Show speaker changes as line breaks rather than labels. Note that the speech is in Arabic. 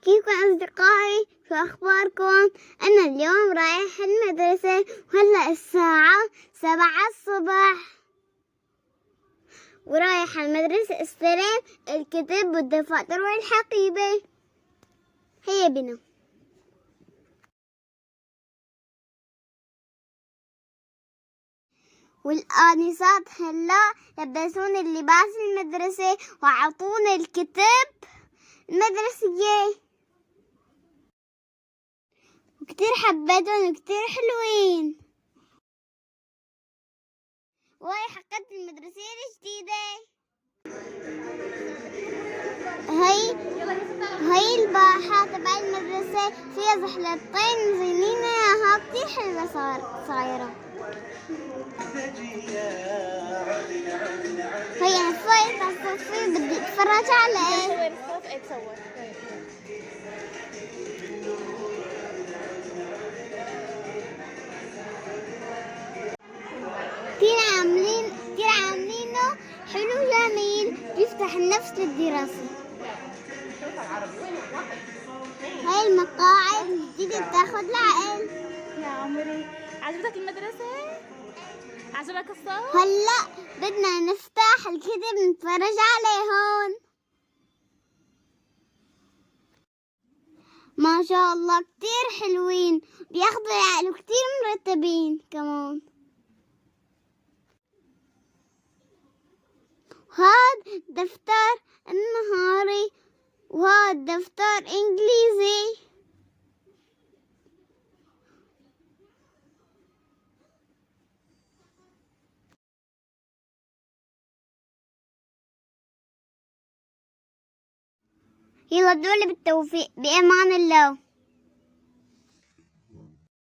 كيفكم أصدقائي؟ شو أخباركم؟ أنا اليوم رايح المدرسة وهلأ الساعة 7 الصبح، ورايح المدرسة استلم الكتب والدفاتر والحقيبة. هيا بنا. والآنسات هلا لبسوني اللباس المدرسة وعطوني الكتب المدرسية، وكتير حبيتهم وكتير حلوين. وهي حقت المدرسية الجديدة. هي الباحة تبع المدرسة فيها زحلطين مزينينها كتير حلوة صايرة. هي أنا فايت على الصفي بدي أتفرج عليه. كتير عاملينه حلو جميل بيفتح النفس للدراسة. هاي المقاعد الجديدة بتاخد العقل.
يا عمري عجبتك المدرسة؟ عجبك الصوت؟
هلا بدنا نفتح الكتب نتفرج عليهن. ما شاء الله كتير حلوين بياخدوا العقل وكتير مرتبين كمان. هاد دفتر النهاري وهاد دفتر انجليزي. يلا دول بالتوفيق، بأمان الله.